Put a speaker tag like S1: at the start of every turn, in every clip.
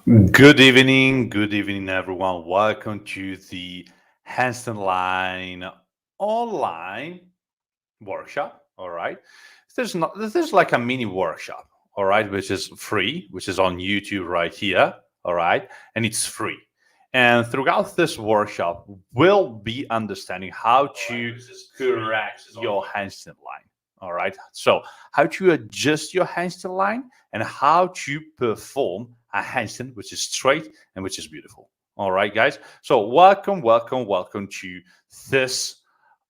S1: Good evening, everyone. Welcome to the Handstand Line online workshop. All right, there's like a mini workshop. All right, which is free, which is on YouTube right here. All right, and it's free. And throughout this workshop, we'll be understanding how to correct your handstand line. All right, so how to adjust your handstand line and how to perform a handstand which is straight and which is beautiful. All right, guys. So welcome to this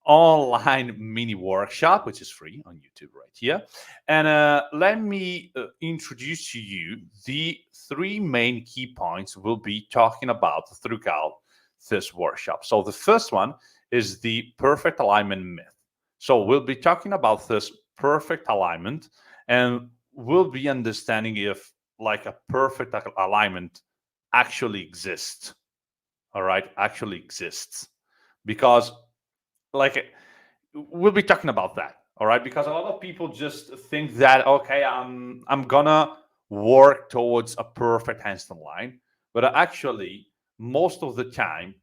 S1: online mini workshop, which is free on YouTube right here. And let me introduce to you the three main key points we'll be talking about throughout this workshop. So the first one is the perfect alignment myth. So we'll be talking about this perfect alignment, and we'll be understanding if like a perfect alignment actually exists. All right, actually exists because like we'll be talking about that. All right, because a lot of people just think that okay, I'm gonna work towards a perfect handstand line, but actually most of the time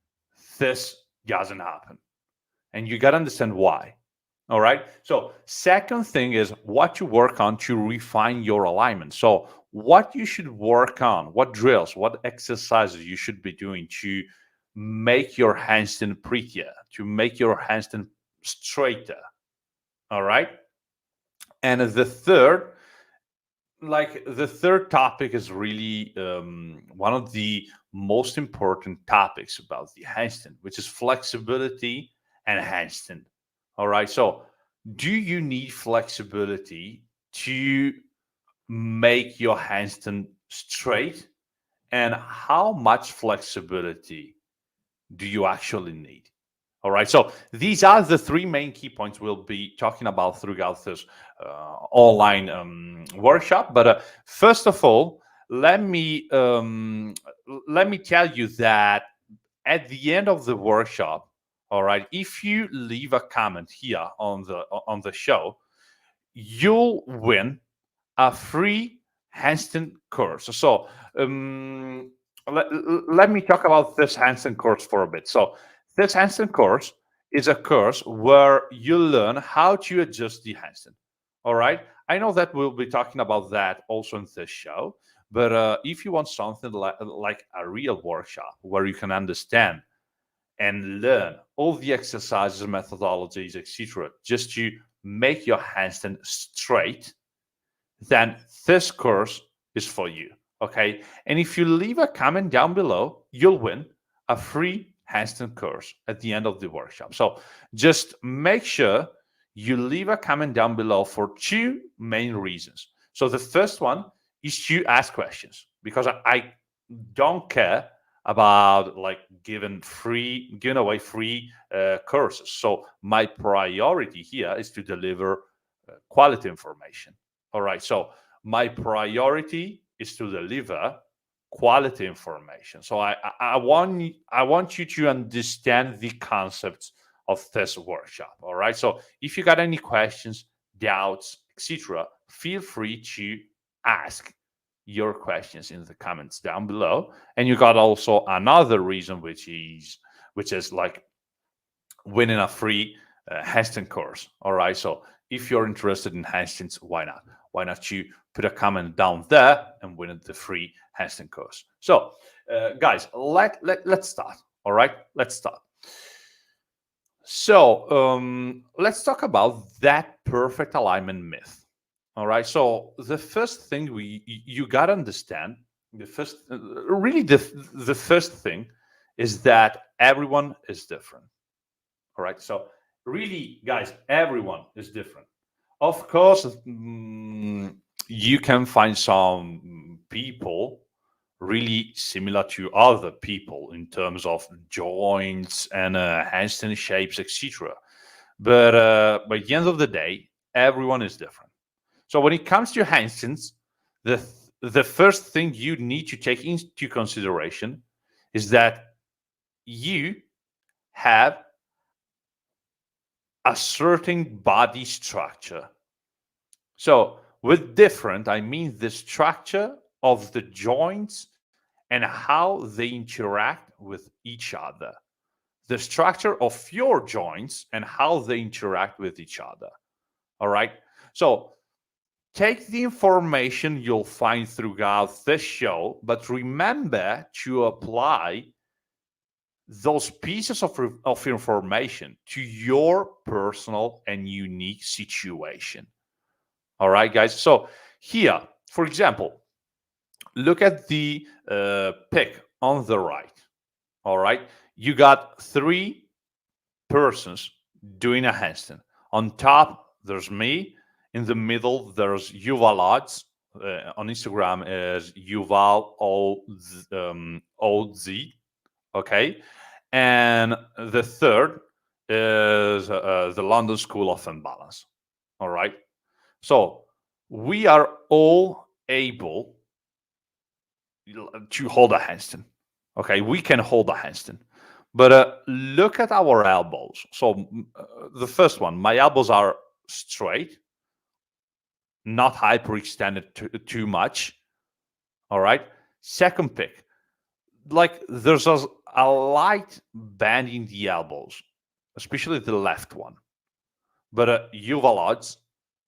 S1: this doesn't happen, and you gotta understand why. All right. So, second thing is what you work on to refine your alignment. So, what you should work on, what drills, what exercises you should be doing to make your handstand prettier, to make your handstand straighter. All right. And the third topic is really one of the most important topics about the handstand, which is flexibility and handstand. All right. So, do you need flexibility to make your handstand straight? And how much flexibility do you actually need? All right. So these are the three main key points we'll be talking about throughout this online workshop. But first of all, let me um, let me tell you that at the end of the workshop, all right, if you leave a comment here on the show, you'll win a free handstand course. So let, let me talk about this handstand course for a bit. So this handstand course is a course where you learn how to adjust the handstand. All right. I know that we'll be talking about that also in this show. But if you want something like a real workshop where you can understand and learn all the exercises, methodologies, etc., just to make your handstand straight, then this course is for you. Okay. And if you leave a comment down below, you'll win a free handstand course at the end of the workshop. So just make sure you leave a comment down below for two main reasons. So the first one is to ask questions because I don't care about like giving away free courses. So my priority here is to deliver quality information. All right. So my priority is to deliver quality information. So I want you to understand the concepts of this workshop. All right. So if you got any questions, doubts, etc., feel free to ask your questions in the comments down below. And you got also another reason, which is like winning a free Handstand course. All right. So if you're interested in Handstands, why not? Why not you put a comment down there and win the free Handstand course? So, guys, let's start. All right. Let's start. So let's talk about that perfect alignment myth. All right. So the first thing you gotta understand, the first really the first thing is that everyone is different. All right. So really, guys, everyone is different. Of course, you can find some people really similar to other people in terms of joints and handstand shapes, etc. But by the end of the day, everyone is different. So when it comes to handstands, the the first thing you need to take into consideration is that you have a certain body structure. So with different, I mean the structure of the joints and how they interact with each other. The structure of your joints and how they interact with each other. All right. So take the information you'll find throughout this show, but remember to apply those pieces of information to your personal and unique situation. All right, guys. So here, for example, look at the pic on the right. All right. You got three persons doing a handstand. On top, there's me. In the middle, there's Yuval Odds. On Instagram is Yuval OZ. Okay. And the third is the London School of Imbalance. All right. So we are all able to hold a handstand. Okay. We can hold a handstand. But look at our elbows. So the first one, my elbows are straight, not hyperextended too much. All right. Second pick, like there's a light bend in the elbows, especially the left one. But Yuval Odds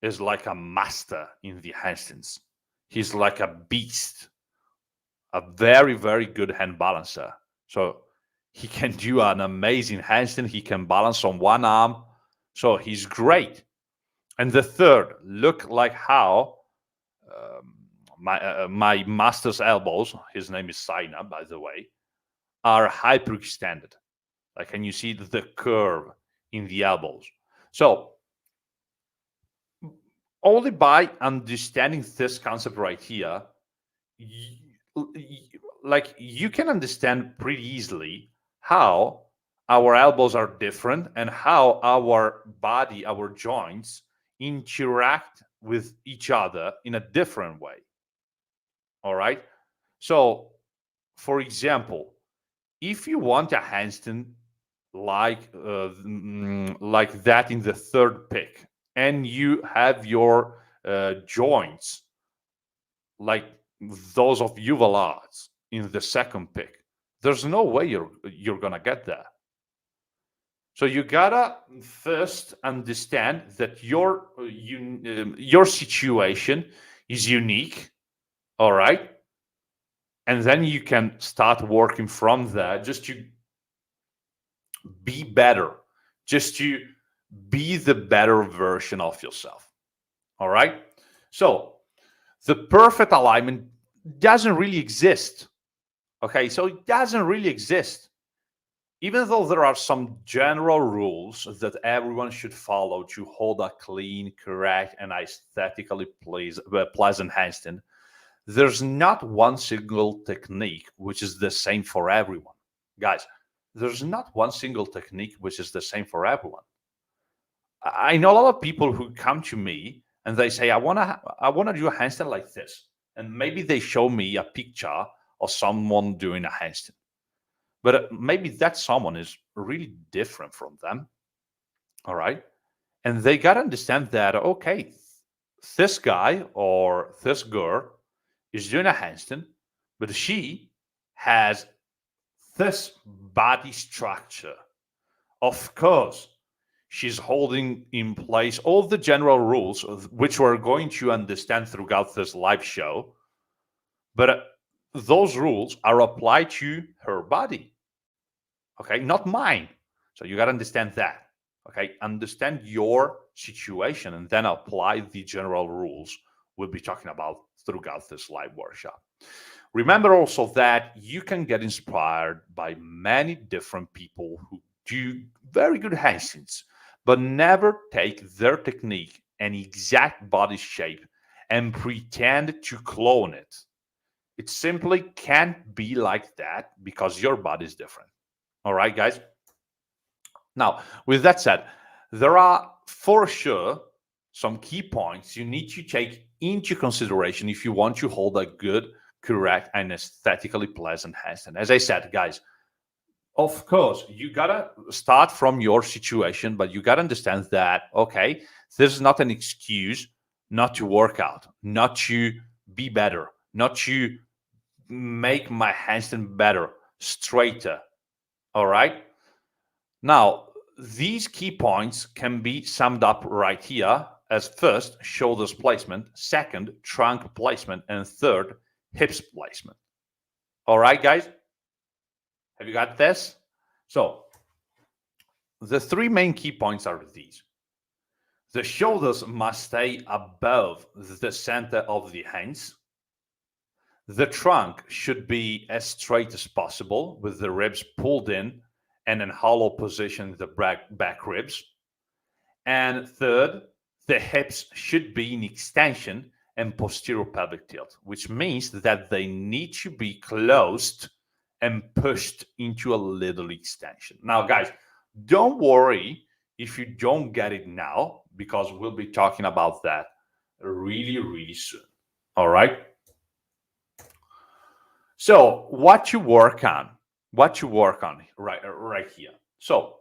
S1: is like a master in the handstands. He's like a beast, a very, very good hand balancer. So he can do an amazing handstand. He can balance on one arm. So he's great. And the third, look like how my master's elbows, his name is Saina, by the way, are hyperextended. Like, can you see the curve in the elbows? So only by understanding this concept right here, like you can understand pretty easily how our elbows are different and how our body, our joints interact with each other in a different way. All right. So, for example, if you want a handstand like that in the third pick, and you have your joints like those of Yuval Odds in the second pick, there's no way you're gonna get that. So you gotta first understand that your situation is unique, all right, and then you can start working from there, just to be better, just to be the better version of yourself. All right. So the perfect alignment doesn't really exist. Okay. So it doesn't really exist. Even though there are some general rules that everyone should follow to hold a clean, correct, and aesthetically pleasant handstand, there's not one single technique which is the same for everyone. Guys, there's not one single technique which is the same for everyone. I know a lot of people who come to me and they say, I wanna do a handstand like this. And maybe they show me a picture of someone doing a handstand. But maybe that someone is really different from them. All right. And they got to understand that, okay, this guy or this girl is doing a handstand, but she has this body structure. Of course, she's holding in place all the general rules, which we're going to understand throughout this live show. But those rules are applied to her body. Okay, not mine. So you got to understand that. Okay, understand your situation and then apply the general rules we'll be talking about throughout this live workshop. Remember also that you can get inspired by many different people who do very good handstands, but never take their technique and exact body shape and pretend to clone it. It simply can't be like that because your body is different. All right, guys. Now, with that said, there are for sure some key points you need to take into consideration if you want to hold a good, correct, and aesthetically pleasant handstand. As I said, guys, of course, you gotta start from your situation, but you gotta understand that, okay, this is not an excuse not to work out, not to be better, not to make my handstand better, straighter. All right. Now, these key points can be summed up right here as first, shoulders placement, second, trunk placement, and third, hips placement. All right, guys? Have you got this? So, the three main key points are these. The shoulders must stay above the center of the hands. The trunk should be as straight as possible with the ribs pulled in and in hollow position the back ribs. And third, the hips should be in extension and posterior pelvic tilt, which means that they need to be closed and pushed into a little extension. Now, guys, don't worry if you don't get it now, because we'll be talking about that really, really soon. All right. So, what you work on right here. So,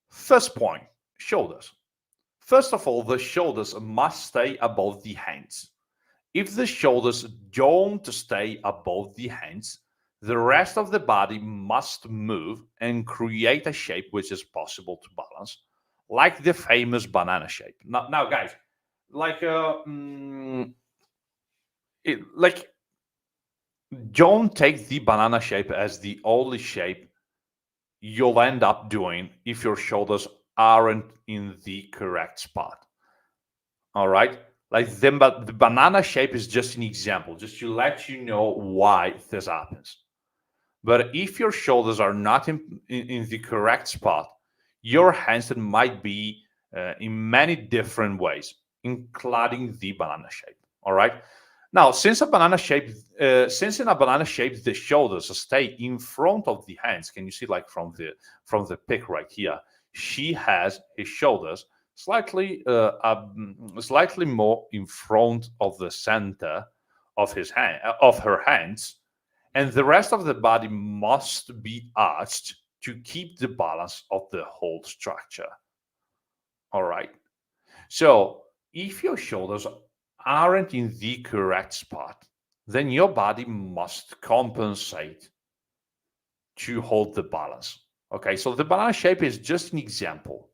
S1: first point, shoulders. First of all, the shoulders must stay above the hands. If the shoulders don't stay above the hands, the rest of the body must move and create a shape which is possible to balance, like the famous banana shape. Now guys, like like don't take the banana shape as the only shape you'll end up doing if your shoulders aren't in the correct spot. All right. Like the banana shape is just an example, just to let you know why this happens. But if your shoulders are not in the correct spot, your handstand might be in many different ways, including the banana shape. All right. Now, since in a banana shape, the shoulders stay in front of the hands. Can you see, like from the pic right here? She has his shoulders slightly more in front of the center of her hands, and the rest of the body must be arched to keep the balance of the whole structure. All right. So if your shoulders aren't in the correct spot, then your body must compensate to hold the balance. Okay, so the banana shape is just an example.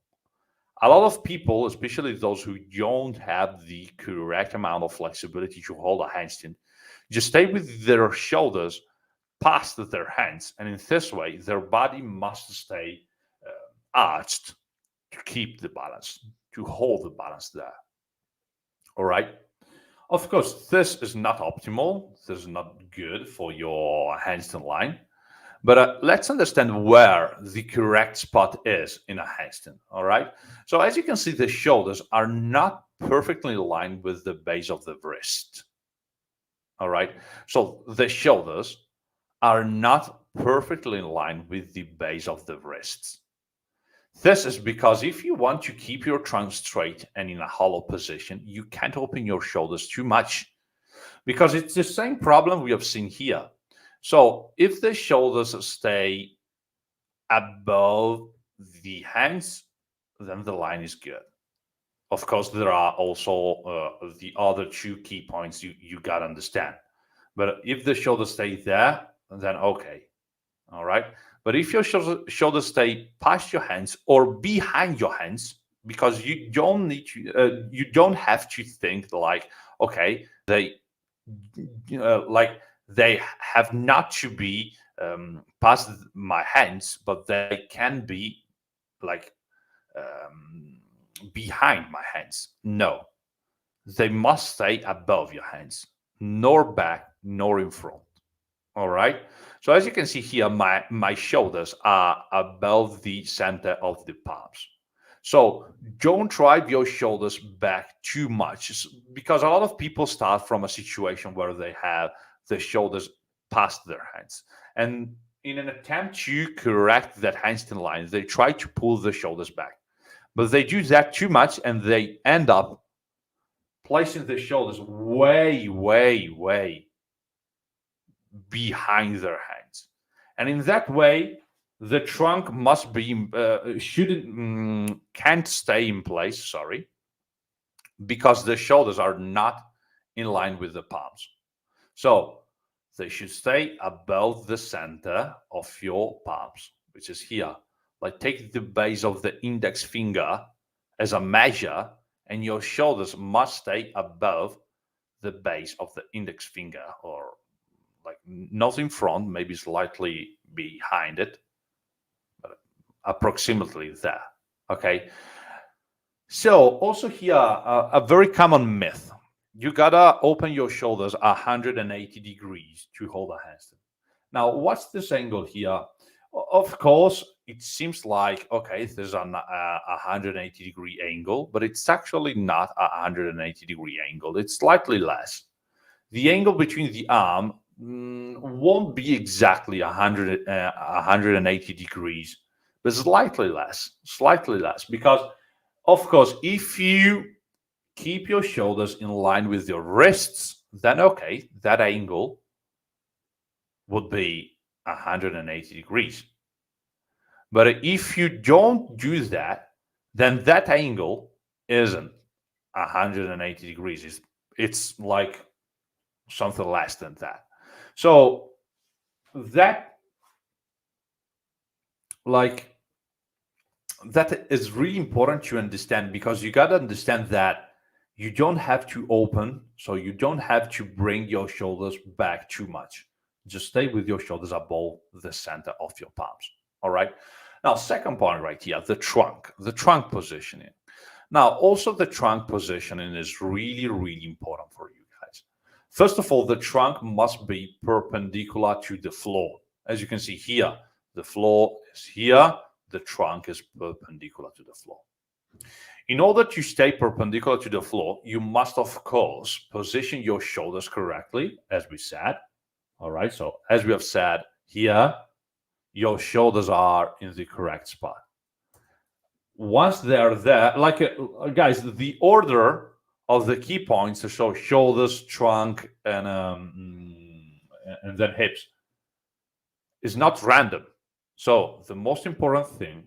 S1: A lot of people, especially those who don't have the correct amount of flexibility to hold a handstand, just stay with their shoulders past their hands, and in this way, their body must stay arched to keep the balance, to hold the balance there. All right. Of course, this is not optimal. This is not good for your handstand line. But let's understand where the correct spot is in a handstand. All right. So as you can see, the shoulders are not perfectly aligned with the base of the wrist. All right. So the shoulders are not perfectly in line with the base of the wrists. This is because if you want to keep your trunk straight and in a hollow position, you can't open your shoulders too much, because it's the same problem we have seen here. So if the shoulders stay above the hands, then the line is good. Of course, there are also the other two key points you got to understand. But if the shoulders stay there, then okay. All right. But if your shoulders stay past your hands or behind your hands, because you don't have to think like, okay, like they have not to be past my hands, but they can be like behind my hands. No, they must stay above your hands, nor back nor in front. All right. So as you can see here, my shoulders are above the center of the palms. So don't drive your shoulders back too much, because a lot of people start from a situation where they have the shoulders past their hands. And in an attempt to correct that handstand line, they try to pull the shoulders back. But they do that too much and they end up placing the shoulders way, way, way behind their hands. And in that way, the trunk must be can't stay in place, sorry, because the shoulders are not in line with the palms. So they should stay above the center of your palms, which is here. Like take the base of the index finger as a measure, and your shoulders must stay above the base of the index finger, or like not in front, maybe slightly behind it, but approximately there. Okay. So also here, a very common myth. You gotta open your shoulders 180 degrees to hold a handstand. Now, what's this angle here? Of course, it seems like, okay, there's a 180-degree angle, but it's actually not a 180-degree angle. It's slightly less. The angle between the arm won't be exactly 180 degrees, but slightly less, because, of course, if you keep your shoulders in line with your wrists, then okay, that angle would be 180 degrees. But if you don't do that, then that angle isn't 180 degrees. It's like something less than that. So that, like, that is really important to understand, because you got to understand that you don't have to open, so you don't have to bring your shoulders back too much. Just stay with your shoulders above the center of your palms. All right. Now, second point right here, the trunk positioning. Now, also the trunk positioning is really, really important for you guys. First of all, the trunk must be perpendicular to the floor. As you can see here, the floor is here, the trunk is perpendicular to the floor. In order to stay perpendicular to the floor, you must, of course, position your shoulders correctly, as we said. All right, so as we have said here, your shoulders are in the correct spot. Once they're there, like, guys, the order of the key points to show shoulders, trunk, and then hips is not random. So the most important thing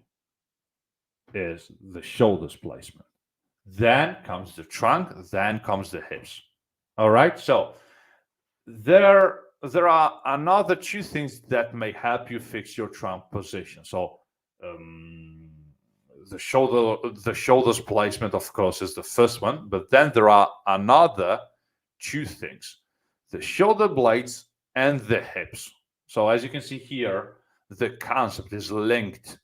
S1: is the shoulders placement. Then comes the trunk, then comes the hips. All right. So there are another two things that may help you fix your trunk position. So the shoulders placement, of course, is the first one, but then there are another two things: the shoulder blades and the hips. So as you can see here, the concept is linked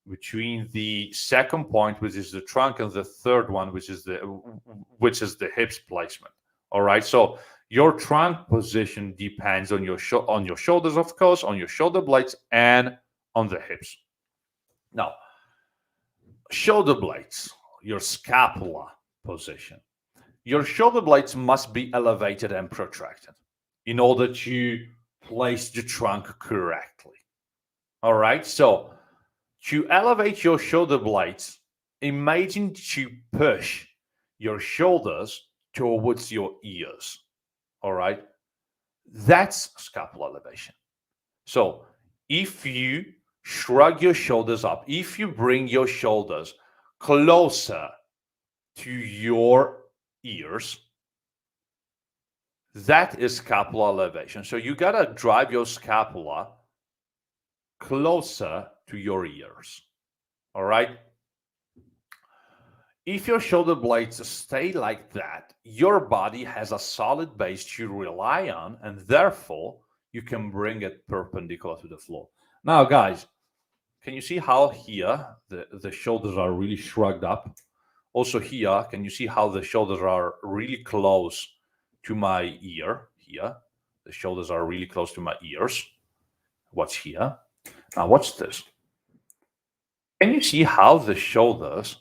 S1: between the second point, which is the trunk, and the third one, which is the hips placement. All right. So your trunk position depends on your shoulders, of course, on your shoulder blades, and on the hips. Now, shoulder blades, your scapula position. Your shoulder blades must be elevated and protracted in order to place the trunk correctly. All right. So to elevate your shoulder blades, imagine to push your shoulders towards your ears. All right. That's scapular elevation. So if you shrug your shoulders up, if you bring your shoulders closer to your ears, that is scapular elevation. So you got to drive your scapula closer to your ears. All right. If your shoulder blades stay like that, your body has a solid base to rely on, and therefore you can bring it perpendicular to the floor. Now, guys, can you see how here the shoulders are really shrugged up? Also here, can you see how the shoulders are really close to my ear? Here, the shoulders are really close to my ears. What's here? Now, watch this. Can you see how the shoulders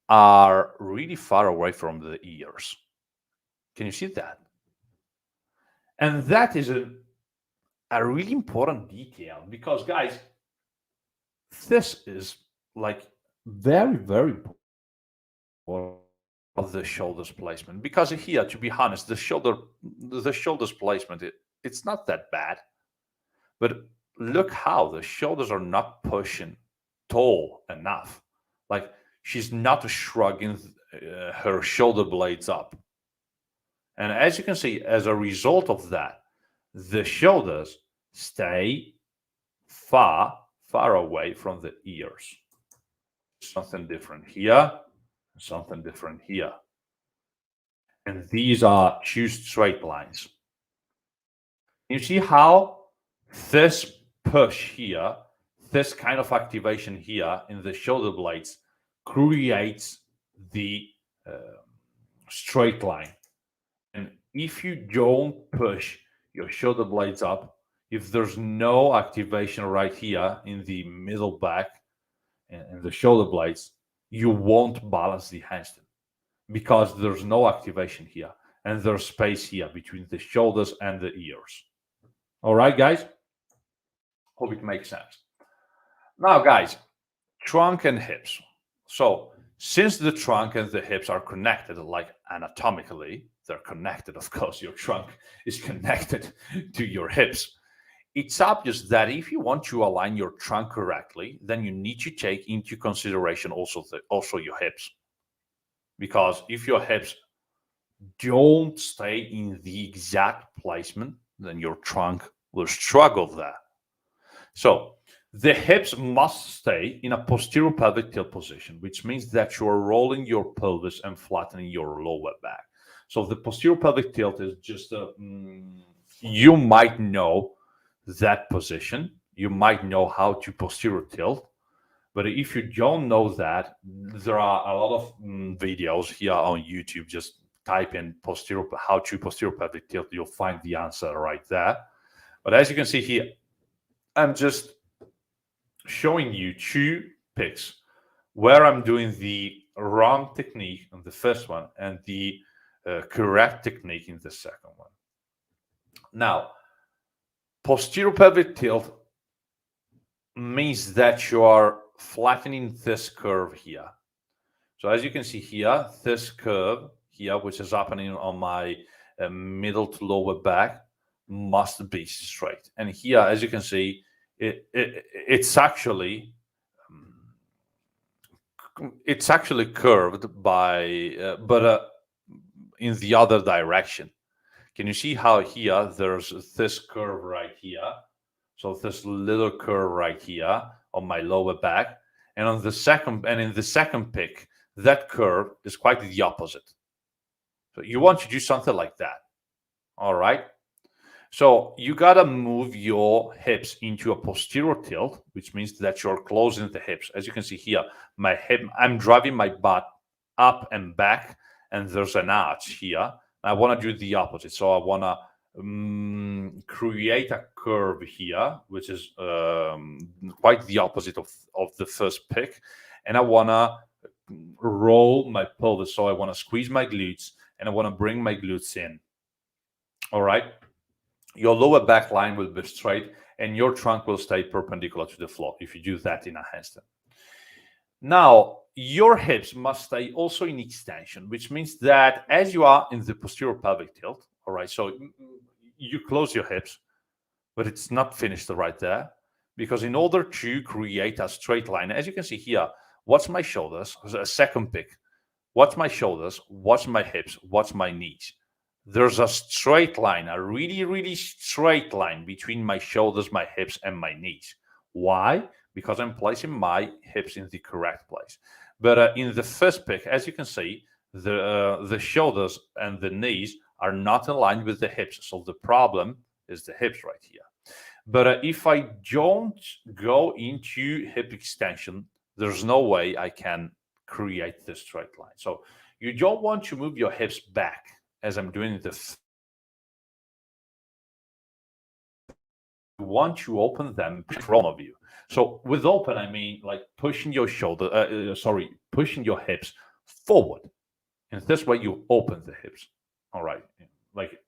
S1: are really far away from the ears? Can you see that? And that is a really important detail, because, guys, this is like very, very important of the shoulders placement. Because here, to be honest, the shoulders placement, it's not that bad. But look how the shoulders are not pushing tall enough. Like, she's not shrugging her shoulder blades up. And as you can see, as a result of that, the shoulders stay far away from the ears. Something different here, something different here. And these are two straight lines. You see how this push here, this kind of activation here in the shoulder blades creates the straight line. And if you don't push your shoulder blades up, if there's no activation right here in the middle back and the shoulder blades, you won't balance the handstand because there's no activation here and there's space here between the shoulders and the ears. All right, guys? Hope it makes sense. Now, guys, trunk and hips. So since the trunk and the hips are connected, like anatomically, they're connected, of course, your trunk is connected to your hips. It's obvious that if you want to align your trunk correctly, then you need to take into consideration also your hips. Because if your hips don't stay in the exact placement, then your trunk will struggle there. So the hips must stay in a posterior pelvic tilt position, which means that you are rolling your pelvis and flattening your lower back. So the posterior pelvic tilt is just you might know that position. You might know how to posterior tilt. But if you don't know that, there are a lot of videos here on YouTube. Just type in how to posterior pelvic tilt. You'll find the answer right there. But as you can see here, I'm just showing you two pics where I'm doing the wrong technique on the first one and the correct technique in the second one. Now, posterior pelvic tilt means that you are flattening this curve here. So as you can see here, this curve here, which is happening on my middle to lower back, must be straight. And here, as you can see, it's actually curved by, but in the other direction. Can you see how here there's this curve right here? So this little curve right here on my lower back, and in the second pic, that curve is quite the opposite. So you want to do something like that. All right. So you gotta move your hips into a posterior tilt, which means that you're closing the hips. As you can see here, my hip, I'm driving my butt up and back, and there's an arch here. I want to do the opposite. So I want to create a curve here, which is quite the opposite of the first pic. And I want to roll my pelvis. So I want to squeeze my glutes, and I want to bring my glutes in. All right. Your lower back line will be straight, and your trunk will stay perpendicular to the floor if you do that in a handstand. Now, your hips must stay also in extension, which means that as you are in the posterior pelvic tilt, all right, so you close your hips, but it's not finished right there, because in order to create a straight line, as you can see here, watch my shoulders, a second pic, watch my shoulders, watch my hips, watch my knees. There's a straight line, a really, really straight line between my shoulders, my hips, and my knees. Why? Because I'm placing my hips in the correct place. But in the first pic, as you can see, the shoulders and the knees are not aligned with the hips. So the problem is the hips right here. But if I don't go into hip extension, there's no way I can create this straight line. So you don't want to move your hips back as I'm doing this. You want to open them in front of you. So with open, I mean like pushing your pushing your hips forward. And this way you open the hips. All right. Like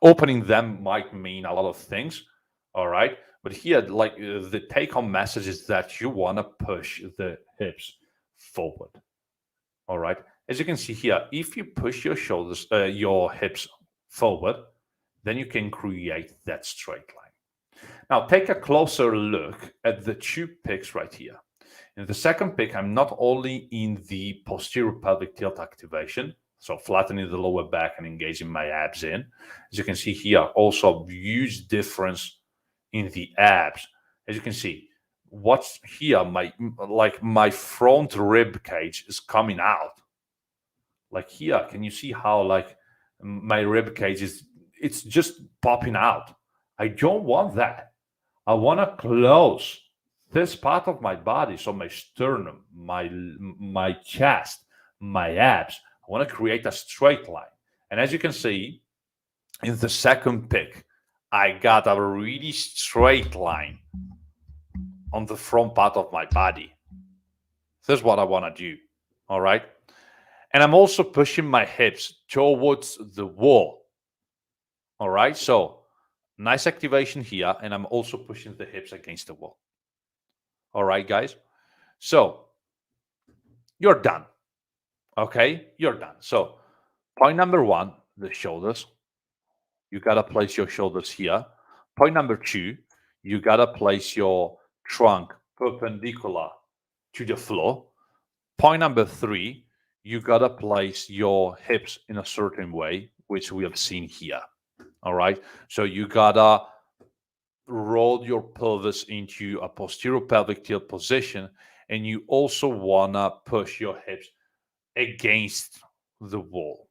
S1: opening them might mean a lot of things. All right. But here, like the take-home message is that you want to push the hips forward. All right. As you can see here, if you push your shoulders, your hips forward, then you can create that straight line. Now, take a closer look at the two pics right here. In the second pic, I'm not only in the posterior pelvic tilt activation, So flattening the lower back and engaging my abs in. As you can see here, also huge difference in the abs. As you can see, what's here, my front rib cage is coming out. Like here, can you see how like my rib cage it's just popping out? I don't want that. I want to close this part of my body, so my sternum, my chest, my abs. I want to create a straight line. And as you can see, in the second pick, I got a really straight line on the front part of my body. This is what I want to do. All right. And I'm also pushing my hips towards the wall. All right. So nice activation here. And I'm also pushing the hips against the wall. All right, guys. So you're done. Okay. You're done. So point number one, the shoulders. You got to place your shoulders here. Point number two, you got to place your trunk perpendicular to the floor. Point number three, you got to place your hips in a certain way, which we have seen here. All right. So you got to roll your pelvis into a posterior pelvic tilt position. And you also want to push your hips against the wall.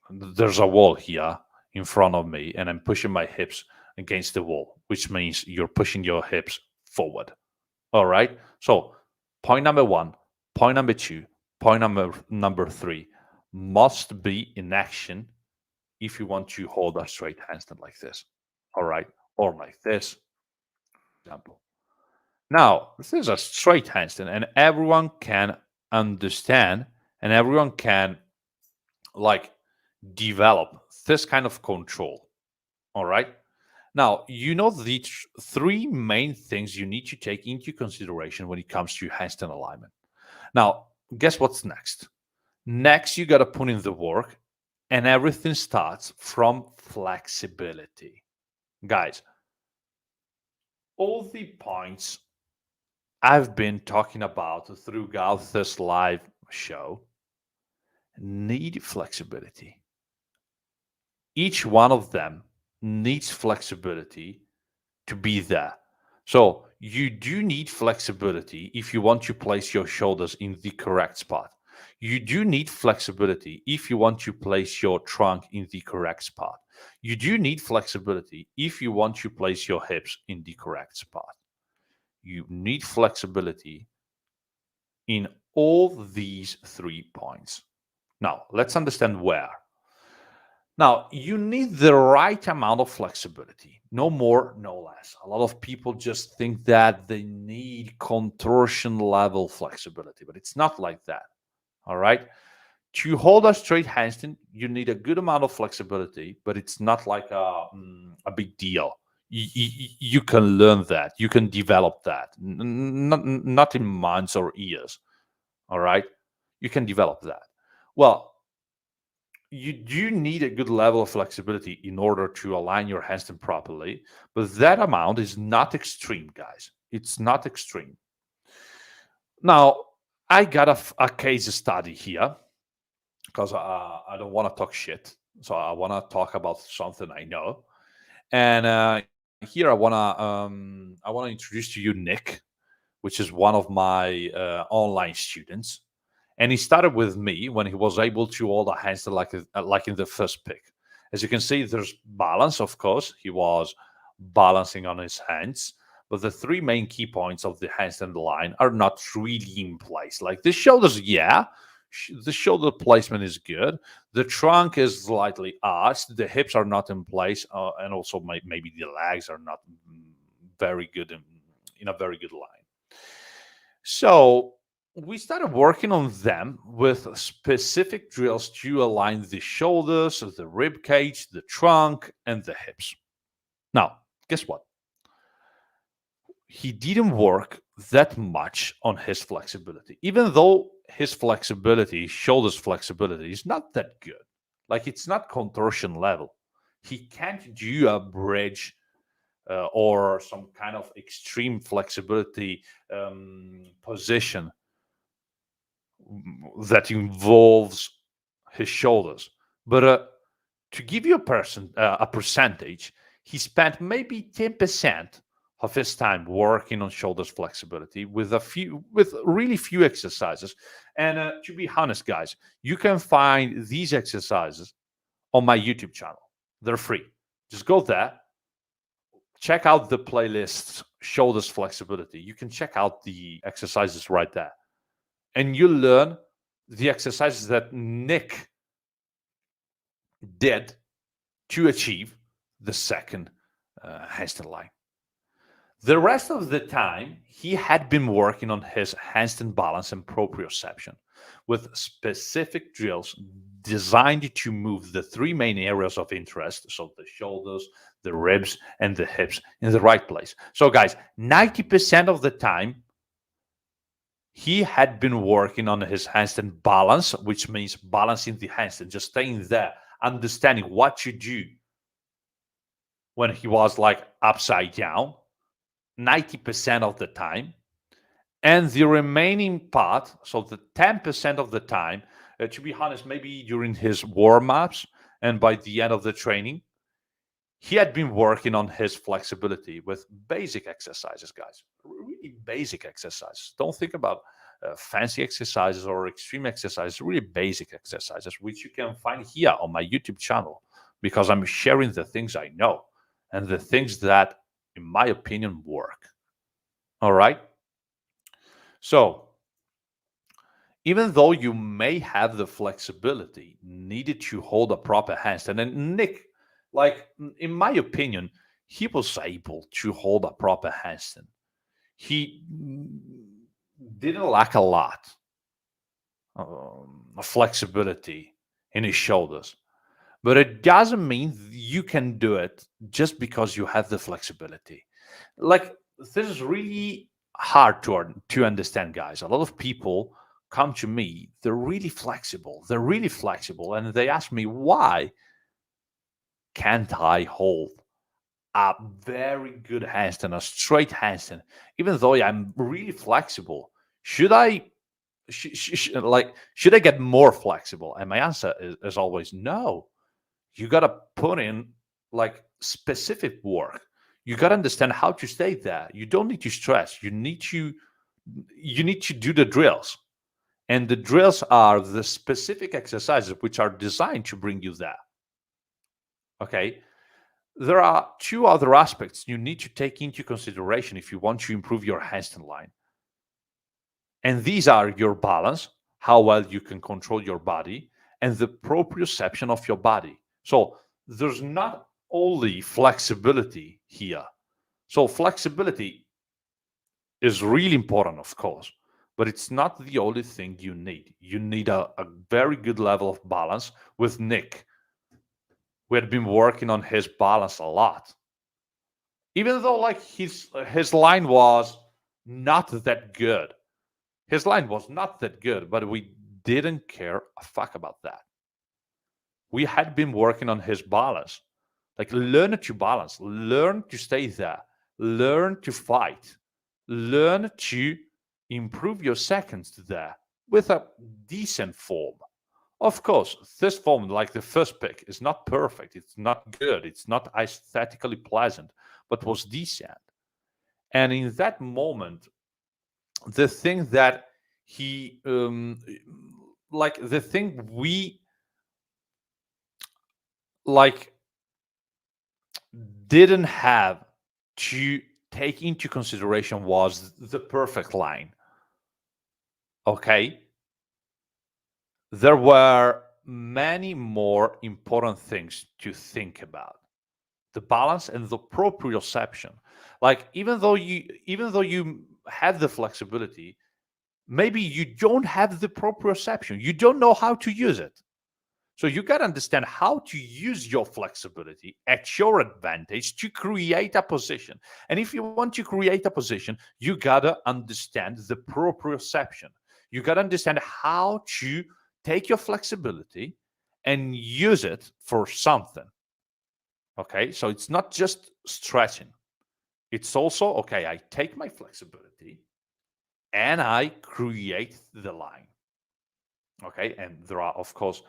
S1: There's a wall here in front of me, and I'm pushing my hips against the wall, which means you're pushing your hips forward. All right. So point number one, point number two, point number three must be in action if you want to hold a straight handstand like this. All right. Or like this, for example. Now, this is a straight handstand, and everyone can understand and everyone can like develop this kind of control. All right. Now, you know the three main things you need to take into consideration when it comes to handstand alignment. Now, guess what's next? Next, you got to put in the work, and everything starts from flexibility. Guys, all the points I've been talking about throughout this live show need flexibility. Each one of them needs flexibility to be there. So you do need flexibility if you want to place your shoulders in the correct spot. You do need flexibility if you want to place your trunk in the correct spot. You do need flexibility if you want to place your hips in the correct spot. You need flexibility in all these 3 points. Now, let's understand where. Now, you need the right amount of flexibility, no more, no less. A lot of people just think that they need contortion level flexibility, but it's not like that. All right. To hold a straight handstand, you need a good amount of flexibility, but it's not like a big deal. You can learn that. You can develop that. Not in months or years. All right. You can develop that. Well, you do need a good level of flexibility in order to align your handstand properly, but that amount is not extreme, guys. It's not extreme. Now, I got a case study here because I don't want to talk shit. So I want to talk about something I know. And here I want to introduce to you Nick, which is one of my online students. And he started with me when he was able to hold a handstand like in the first pick. As you can see, there's balance, of course. He was balancing on his hands. But the 3 main key points of the handstand line are not really in place. Like the shoulders, yeah. The shoulder placement is good. The trunk is slightly arched. The hips are not in place. And also maybe the legs are not very good in a very good line. So we started working on them with specific drills to align the shoulders, the rib cage, the trunk, and the hips. Now, guess what? He didn't work that much on his flexibility, even though his flexibility, shoulders flexibility, is not that good. Like it's not contortion level. He can't do a bridge or some kind of extreme flexibility position that involves his shoulders. But to give you a percentage, he spent maybe 10% of his time working on shoulders flexibility with really few exercises. And to be honest, guys, you can find these exercises on my YouTube channel. They're free. Just go there, check out the playlist shoulders flexibility. You can check out the exercises right there, and you learn the exercises that Nick did to achieve the second handstand line. The rest of the time, he had been working on his handstand balance and proprioception with specific drills designed to move the three main areas of interest, so the shoulders, the ribs, and the hips, in the right place. So, guys, 90% of the time, he had been working on his handstand balance, which means balancing the handstand, just staying there, understanding what to do when he was like upside down 90% of the time. And the remaining part, so the 10% of the time, to be honest, maybe during his warm-ups and by the end of the training, he had been working on his flexibility with basic exercises, guys. Really basic exercises. Don't think about fancy exercises or extreme exercises, really basic exercises, which you can find here on my YouTube channel, because I'm sharing the things I know and the things that, in my opinion, work. All right? So, even though you may have the flexibility needed to hold a proper handstand, and Nick, like, in my opinion, he was able to hold a proper handstand. He didn't lack a lot of flexibility in his shoulders. But it doesn't mean you can do it just because you have the flexibility. Like, this is really hard to understand, guys. A lot of people come to me, they're really flexible. They're really flexible. And they ask me, why can't I hold a very good handstand, a straight handstand, even though I'm really flexible? Should I should I get more flexible? And my answer is always no. You got to put in like specific work. You got to understand how to stay there. You don't need to stress. You need to do the drills. And the drills are the specific exercises which are designed to bring you there. Okay? There are two other aspects you need to take into consideration if you want to improve your handstand line. And these are your balance, how well you can control your body, and the proprioception of your body. So there's not only flexibility here. So flexibility is really important, of course, but it's not the only thing you need. You need a very good level of balance. With Nick, we had been working on his balance a lot. Even though like his line was not that good. His line was not that good, but we didn't care a fuck about that. We had been working on his balance. Like, learn to balance, learn to stay there, learn to fight, learn to improve your seconds there with a decent form. Of course, this form, like the first pick, is not perfect. It's not good. It's not aesthetically pleasant, but was decent. And in that moment, the thing that he, like the thing we like didn't have to take into consideration was the perfect line. Okay? There were many more important things to think about. The balance and the proprioception. Like, even though you have the flexibility, maybe you don't have the proprioception. You don't know how to use it. So you got to understand how to use your flexibility at your advantage to create a position. And if you want to create a position, you got to understand the proprioception. You got to understand how to take your flexibility and use it for something. Okay, so it's not just stretching. It's also, okay, I take my flexibility and I create the line. Okay, and there are, of course,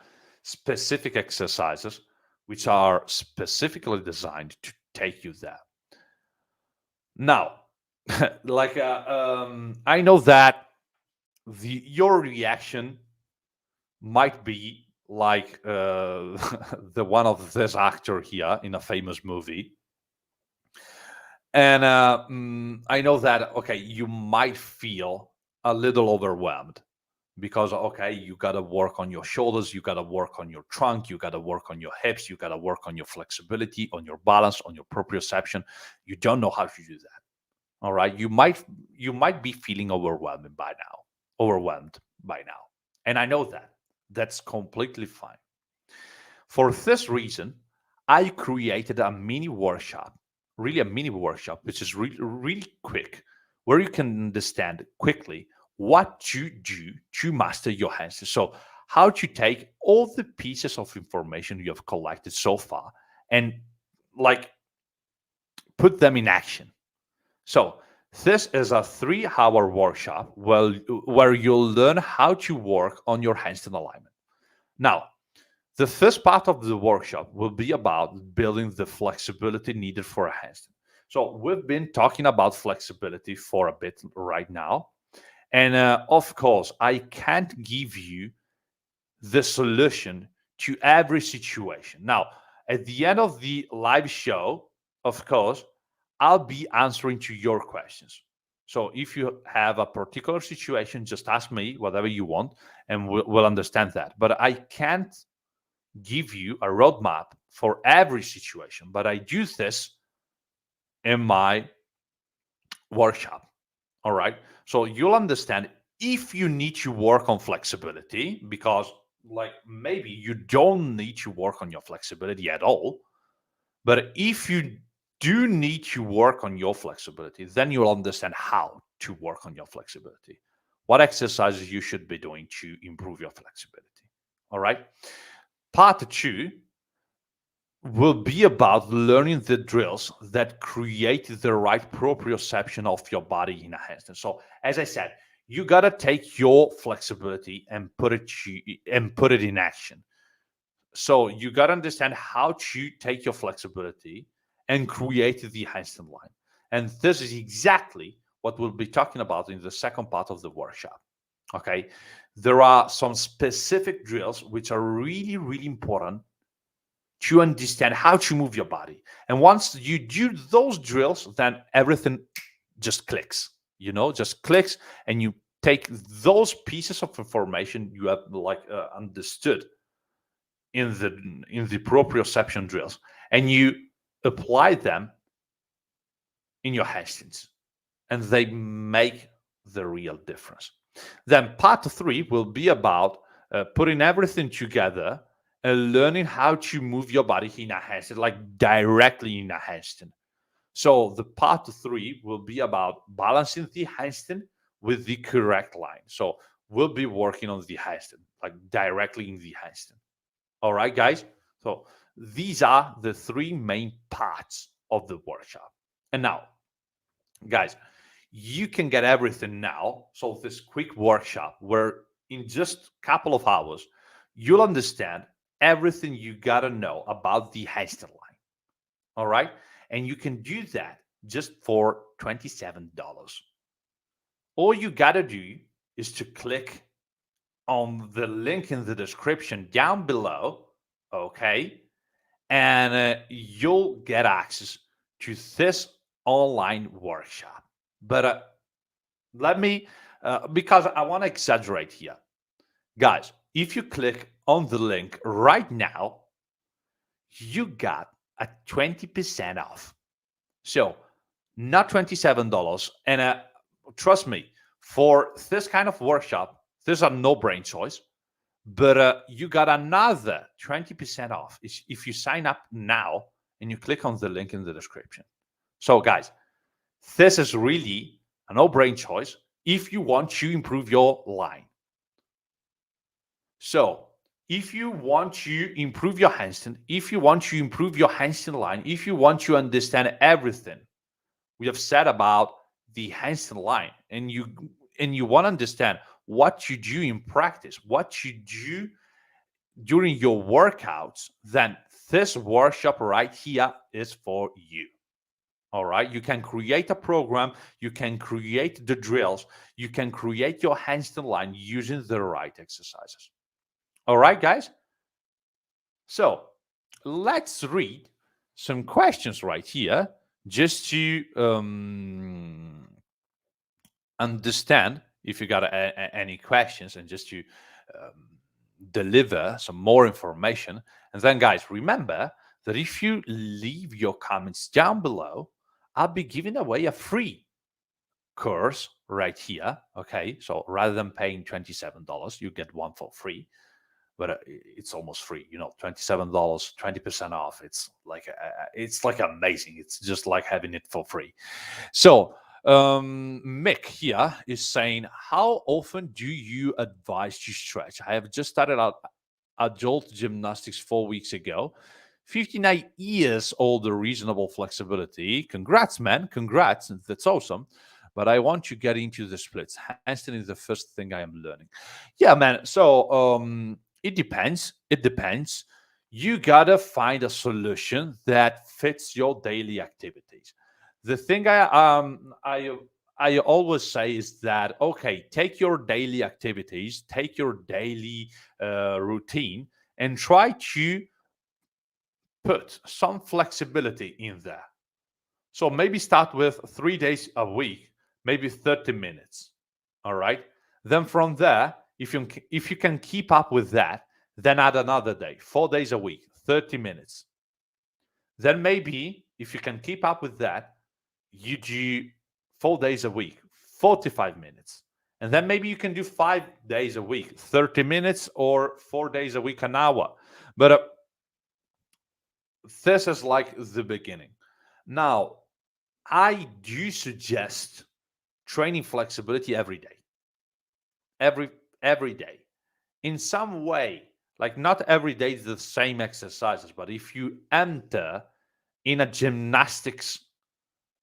S1: specific exercises which are specifically designed to take you there. Now, I know that your reaction might be like the one of this actor here in a famous movie. And I know that, okay, you might feel a little overwhelmed because, okay, you got to work on your shoulders, you got to work on your trunk, you got to work on your hips, you got to work on your flexibility, on your balance, on your proprioception. You don't know how to do that. All right. You might be feeling overwhelmed by now. And I know that. That's completely fine. For this reason, I created a mini workshop, really a mini workshop, which is really, really quick, where you can understand quickly what to do to master your handstand. So, how to take all the pieces of information you have collected so far and like put them in action. So, this is a 3-hour workshop where you'll learn how to work on your handstand alignment. Now, the first part of the workshop will be about building the flexibility needed for a handstand. So we've been talking about flexibility for a bit right now. And of course, I can't give you the solution to every situation. Now, at the end of the live show, of course, I'll be answering to your questions. So if you have a particular situation, just ask me whatever you want, and we'll understand that. But I can't give you a roadmap for every situation, but I do this in my workshop. All right. So you'll understand if you need to work on flexibility, because like maybe you don't need to work on your flexibility at all. But if you do need to work on your flexibility, then you'll understand how to work on your flexibility, what exercises you should be doing to improve your flexibility. All right. Part two will be about learning the drills that create the right proprioception of your body in a handstand. So, as I said, you gotta take your flexibility and put it in action. So you gotta understand how to take your flexibility and create the handstand line. And this is exactly what we'll be talking about in the second part of the workshop. Okay, there are some specific drills which are really, really important to understand how to move your body. And once you do those drills, then everything just clicks, just clicks, and you take those pieces of information you have understood in the proprioception drills, and you apply them in your handstands, and they make the real difference. Then part three will be about putting everything together and learning how to move your body in a handstand, like directly in a handstand. So the part three will be about balancing the handstand with the correct line. So we'll be working on the handstand, like directly in the handstand. All right, guys. So these are the three main parts of the workshop. And now, guys, you can get everything now. So this quick workshop where in just a couple of hours, you'll understand everything you got to know about the handstand line. All right. And you can do that just for $27. All you got to do is to click on the link in the description down below. Okay. And you'll get access to this online workshop. But let me, because I want to exaggerate here. Guys, if you click on the link right now, you got a 20% off. So, not $27. And trust me, for this kind of workshop, this is a no-brain choice. But you got another 20% off if you sign up now and you click on the link in the description. So, guys, this is really a no-brain choice if you want to improve your line. So, if you want to improve your handstand, if you want to improve your handstand line, if you want to understand everything we have said about the handstand line, and you want to understand what you do in practice, what you do during your workouts, then this workshop right here is for you. All right. You can create a program, you can create the drills, you can create your handstand line using the right exercises. All right, guys. So let's read some questions right here just to understand if you got any questions and just to um, deliver some more information. And then, guys, remember that if you leave your comments down below, I'll be giving away a free course right here. Okay, so rather than paying $27, you get one for free, but it's almost free. You know, $27, 20% off. It's like amazing. It's just like having it for free. So Mick here is saying, how often do you advise to stretch? I have just started out adult gymnastics 4 weeks ago. 59 years old, reasonable flexibility. Congrats, man. Congrats. That's awesome. But I want to get into the splits. Handstand is the first thing I am learning. Yeah, man. So it depends. It depends. You gotta find a solution that fits your daily activities. The thing I always say is that, okay, take your daily activities, take your daily routine, and try to put some flexibility in there. So maybe start with 3 days a week, maybe 30 minutes. All right. Then from there, if you can keep up with that, then add another day, 4 days a week, 30 minutes. Then maybe if you can keep up with that, you do 4 days a week, 45 minutes. And then maybe you can do 5 days a week, 30 minutes, or 4 days a week, an hour. But this is like the beginning. Now, I do suggest training flexibility every day, every every day, in some way. Like not every day is the same exercises, but if you enter in a gymnastics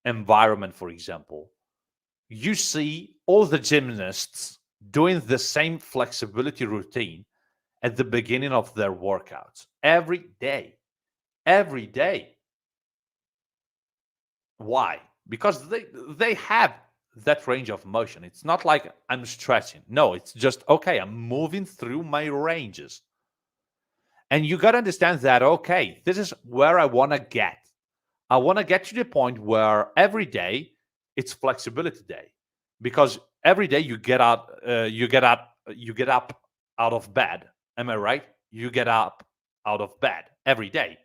S1: environment, for example, you see all the gymnasts doing the same flexibility routine at the beginning of their workouts every day. Every day. Why? Because they have that range of motion. It's not like I'm stretching. No, it's just okay, I'm moving through my ranges. And you got to understand that, okay, this is where I want to get. I want to get to the point where every day it's flexibility day, because every day you get up out of bed. Am I right? You get up out of bed every day,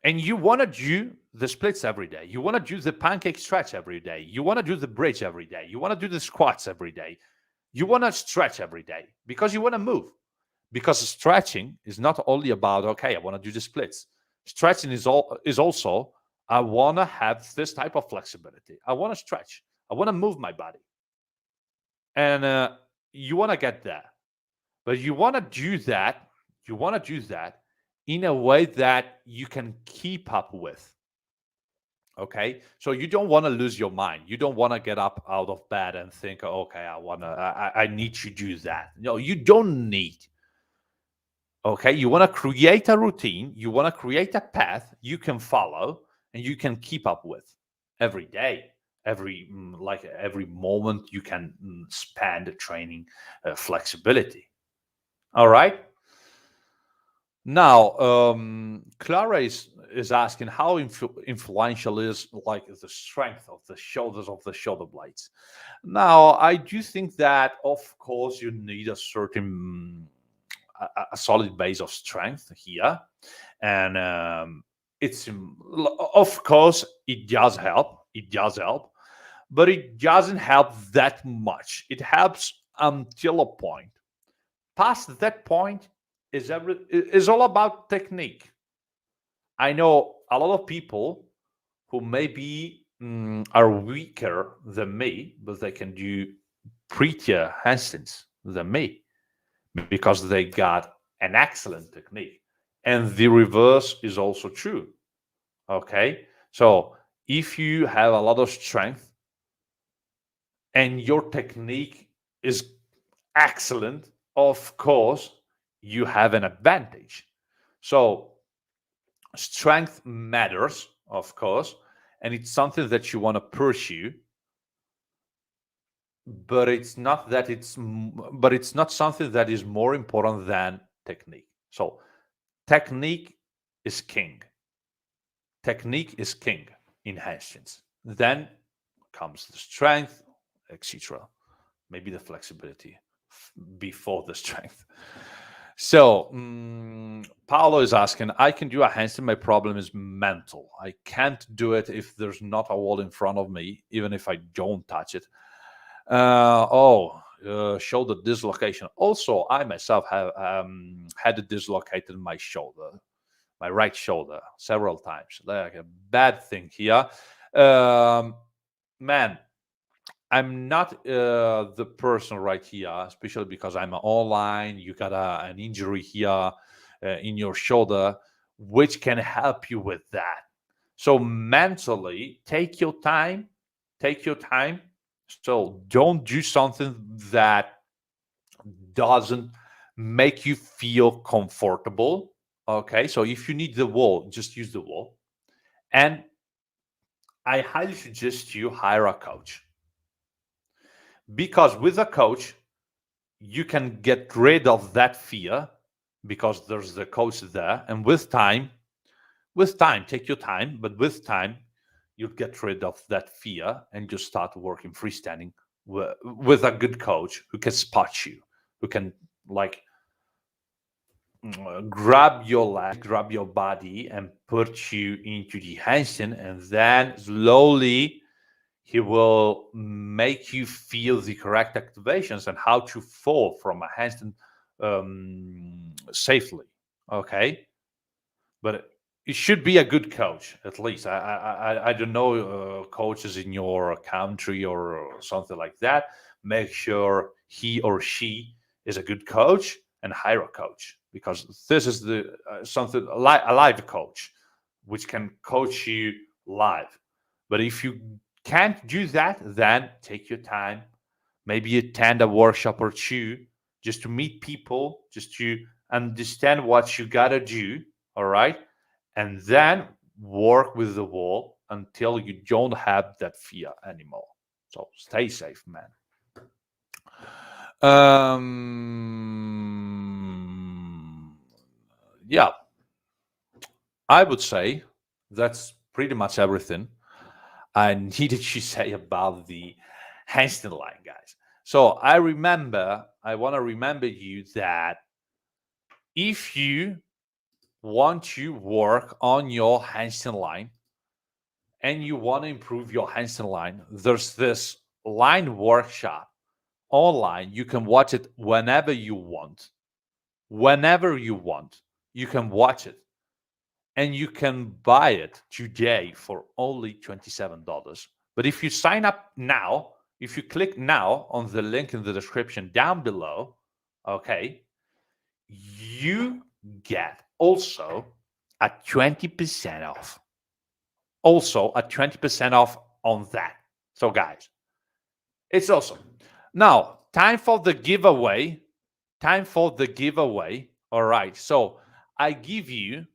S1: and you want to do the splits every day. You want to do the pancake stretch every day. You want to do the bridge every day. You want to do the squats every day. You want to stretch every day because you want to move. Because stretching is not only about, okay, I want to do the splits. Stretching is also, I want to have this type of flexibility. I want to stretch. I want to move my body. And you want to get there. But you want to do that. You want to do that in a way that you can keep up with. Okay, so you don't want to lose your mind. You don't want to get up out of bed and think, okay, I need to do that. No, you don't need. Okay, you want to create a routine, you want to create a path you can follow and you can keep up with every day, every moment you can spend training flexibility. All right. Now, Clara is asking how influential is like the strength of the shoulders of the shoulder blades. Now, I do think that of course you need a certain a solid base of strength here, and it's of course it does help. It does help, but it doesn't help that much. It helps until a point. Past that point is all about technique. I know a lot of people who maybe are weaker than me, but they can do prettier handstands than me because they got an excellent technique. And the reverse is also true. Okay. So if you have a lot of strength and your technique is excellent, of course, you have an advantage. So strength matters, of course, and it's something that you want to pursue, but it's not something that is more important than technique. So technique is king. Technique is king in handstands. Then comes the strength, etc. Maybe the flexibility before the strength. So, Paolo is asking, I can do a handstand. My problem is mental. I can't do it if there's not a wall in front of me, even if I don't touch it. Shoulder dislocation. Also, I myself have had dislocated my shoulder, my right shoulder, several times. Like a bad thing here. Um, Man, I'm not the person right here, especially because I'm online. You got an injury here in your shoulder, which can help you with that. So mentally, take your time. Take your time. So don't do something that doesn't make you feel comfortable. Okay. So if you need the wall, just use the wall. And I highly suggest you hire a coach, because with a coach, you can get rid of that fear because there's the coach there. And with time, take your time, but with time, you'll get rid of that fear and just start working freestanding with a good coach who can spot you, who can like grab your leg, grab your body, and put you into the handstand, and then slowly he will make you feel the correct activations and how to fall from a handstand safely. Okay, but it should be a good coach at least. I don't know coaches in your country or something like that. Make sure he or she is a good coach and hire a coach, because this is the something a live coach which can coach you live. But if you can't do that, then take your time. Maybe attend a workshop or two just to meet people, just to understand what you gotta do. All right. And then work with the wall until you don't have that fear anymore. So stay safe, man. Yeah, I would say that's pretty much everything I needed to say about the handstand line, guys. So I want to remember you that if you want to work on your handstand line and you want to improve your handstand line, there's this line workshop online. You can watch it whenever you want. Whenever you want, you can watch it. And you can buy it today for only $27. But if you sign up now, if you click now on the link in the description down below, okay, you get also a 20% off. Also, a 20% off on that. So, guys, it's awesome. Now, time for the giveaway. Time for the giveaway. All right. So, I give you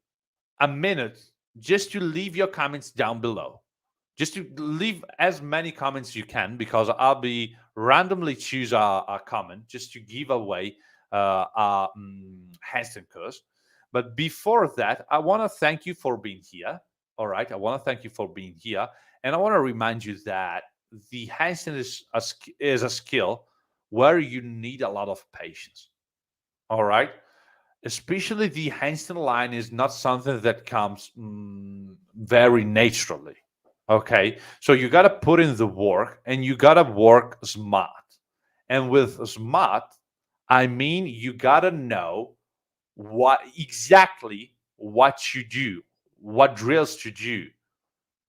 S1: a minute just to leave your comments down below. Just to leave as many comments as you can, because I'll be randomly choose a comment just to give away a handstand course. But before that, I want to thank you for being here. All right, I want to thank you for being here, and I want to remind you that the handstand is a skill where you need a lot of patience. All right, especially the handstand line is not something that comes very naturally. Okay, so you got to put in the work and you got to work smart. And with smart, I mean you got to know what you do, what drills to do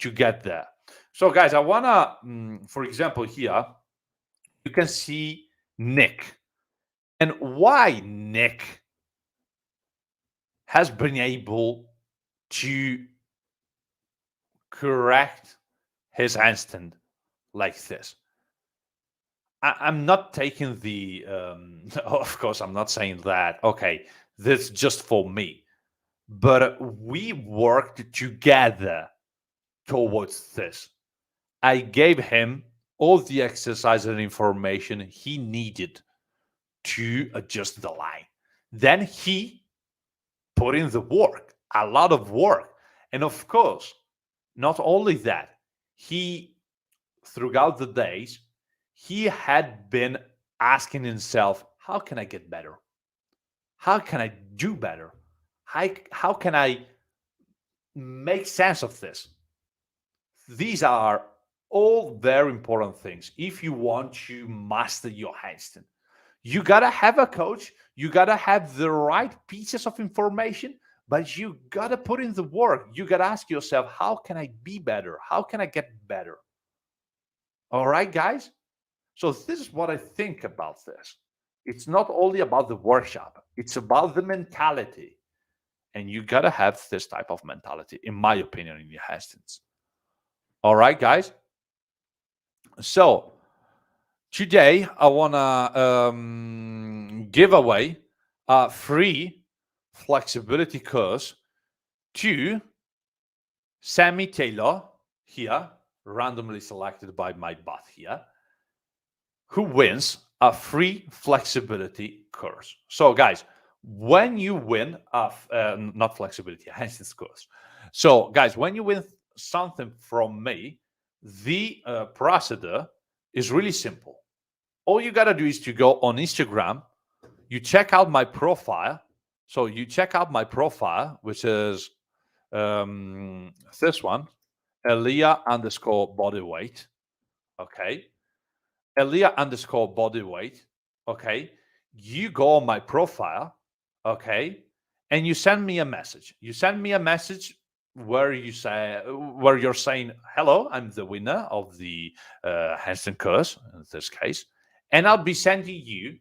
S1: to get there. So, guys, I want to, for example, here you can see Nick, and why Nick has been able to correct his handstand like this. I'm not taking the, of course, I'm not saying that, okay, This just for me. But we worked together towards this. I gave him all the exercise and information he needed to adjust the line. Then he put in the work, a lot of work. And of course, not only that, he, throughout the days, he had been asking himself, how can I get better? How can I do better? How can I make sense of this? These are all very important things if you want to master your handstand. You gotta have a coach, you gotta have the right pieces of information, but you gotta put in the work. You gotta ask yourself, how can I be better? How can I get better? All right, guys? So, this is what I think about this. It's not only about the workshop, it's about the mentality. And you gotta have this type of mentality, in my opinion, in your handstands. All right, guys? So, today I wanna give away a free flexibility course to Sammy Taylor here, randomly selected by my bot here, who wins a free flexibility course. So, guys, when you win not flexibility, a handstand course. So, guys, when you win something from me, the procedure is really simple. All you gotta do is to go on Instagram, you check out my profile. So you check out my profile, which is this one, Elia underscore bodyweight. Okay. Elia underscore bodyweight. Okay. You go on my profile. Okay. And you send me a message. You send me a message where you're saying, hello, I'm the winner of the handstand course in this case. And I'll be sending you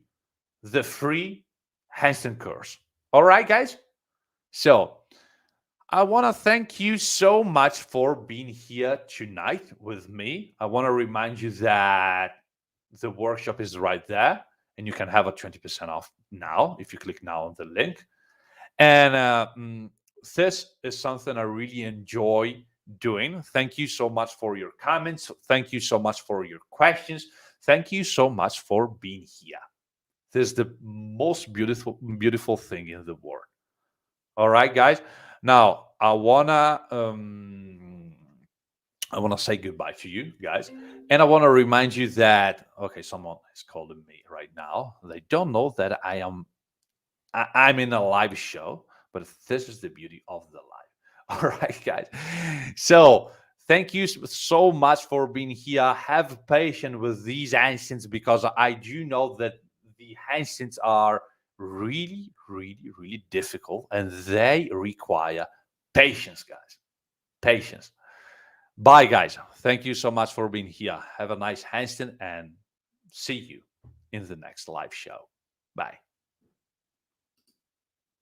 S1: the free handstand course. All right, guys? So I want to thank you so much for being here tonight with me. I want to remind you that the workshop is right there, and you can have a 20% off now if you click now on the link. And this is something I really enjoy doing. Thank you so much for your comments. Thank you so much for your questions. Thank you so much for being here. This is the most beautiful thing in the world. All right, guys. Now I wanna say goodbye to you guys, and I want to remind you that someone is calling me right now. They don't know that I'm in a live show, but this is the beauty of the live. All right, guys. So thank you so much for being here. Have patience with these handstands because I do know that the handstands are really, really, really difficult and they require patience, guys. Patience. Bye, guys. Thank you so much for being here. Have a nice handstand and see you in the next live show. Bye.